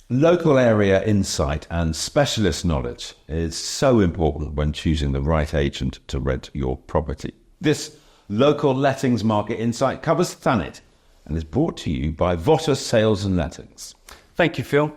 Local area insight and specialist knowledge is so important when choosing the right agent to rent your property. This local lettings market insight covers Thanet and is brought to you by Votter Sales and Lettings. Thank you, Phil.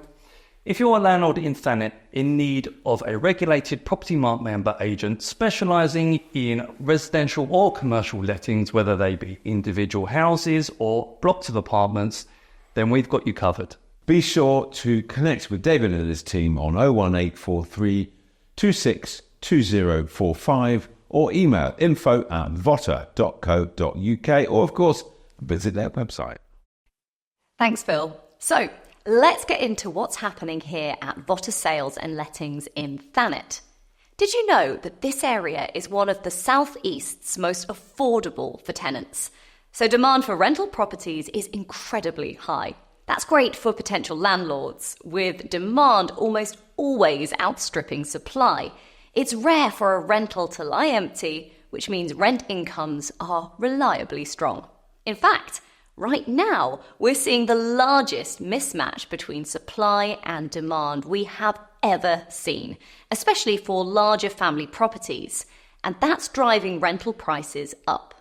If you're a landlord in Thanet in need of a regulated property market member agent specialising in residential or commercial lettings, whether they be individual houses or blocks of apartments, then we've got you covered. Be sure to connect with David and his team on 01843 262045 or email info@votter.co.uk or, of course, visit their website. Thanks, Phil. So, let's get into what's happening here at Votter Sales and Lettings in Thanet. Did you know that this area is one of the South East's most affordable for tenants? So demand for rental properties is incredibly high. That's great for potential landlords, with demand almost always outstripping supply. It's rare for a rental to lie empty, which means rent incomes are reliably strong. In fact, right now, we're seeing the largest mismatch between supply and demand we have ever seen, especially for larger family properties, and that's driving rental prices up.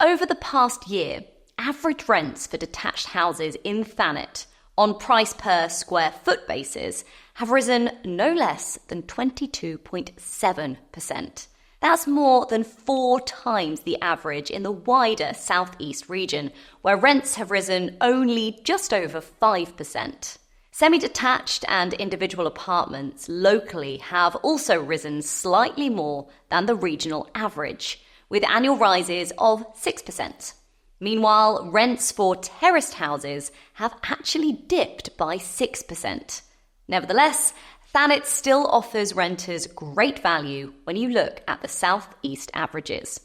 Over the past year, average rents for detached houses in Thanet on price per square foot basis have risen no less than 22.7%. That's more than 4 times the average in the wider southeast region, where rents have risen only just over 5%. Semi-detached and individual apartments locally have also risen slightly more than the regional average, with annual rises of 6%. Meanwhile, rents for terraced houses have actually dipped by 6%. Nevertheless, Thanet still offers renters great value when you look at the southeast averages.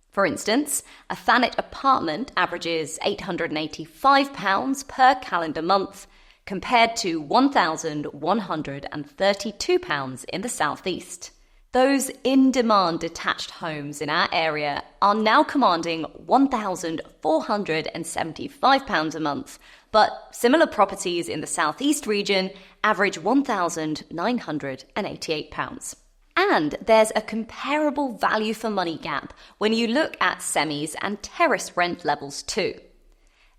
For instance, a Thanet apartment averages £885 per calendar month, compared to £1,132 in the southeast. Those in-demand detached homes in our area are now commanding £1,475 a month, but similar properties in the southeast region average £1,988. And there's a comparable value for money gap when you look at semis and terrace rent levels too.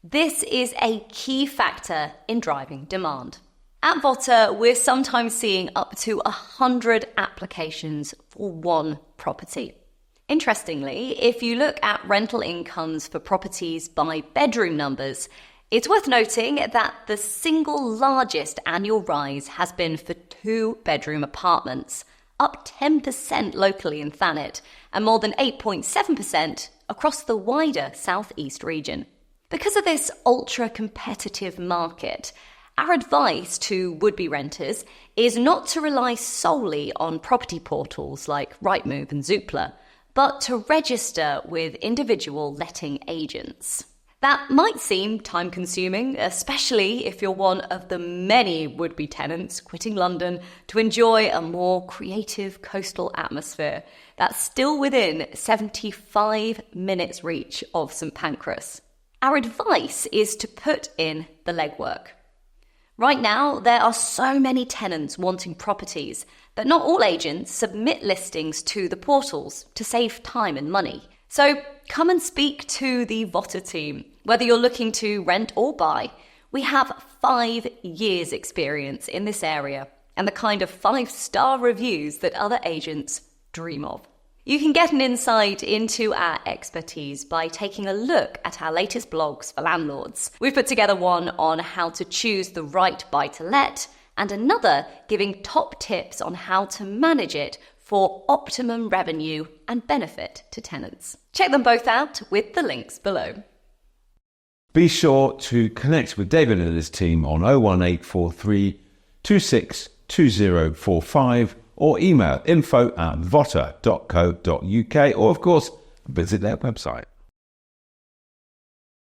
This is a key factor in driving demand. At Votter, we're sometimes seeing up to 100 applications for one property. Interestingly, if you look at rental incomes for properties by bedroom numbers, it's worth noting that the single largest annual rise has been for 2-bedroom apartments, up 10% locally in Thanet and more than 8.7% across the wider southeast region. Because of this ultra-competitive market, our advice to would-be renters is not to rely solely on property portals like Rightmove and Zoopla, but to register with individual letting agents. That might seem time-consuming, especially if you're one of the many would-be tenants quitting London to enjoy a more creative coastal atmosphere that's still within 75 minutes reach of St Pancras. Our advice is to put in the legwork. Right now, there are so many tenants wanting properties that not all agents submit listings to the portals to save time and money. So come and speak to the Votter team. Whether you're looking to rent or buy, we have 5 years experience in this area and the kind of 5-star reviews that other agents dream of. You can get an insight into our expertise by taking a look at our latest blogs for landlords. We've put together one on how to choose the right buy-to-let and another giving top tips on how to manage it for optimum revenue and benefit to tenants. Check them both out with the links below. Be sure to connect with David and his team on 01843 262045 or email info@votter.co.uk or, of course, visit their website.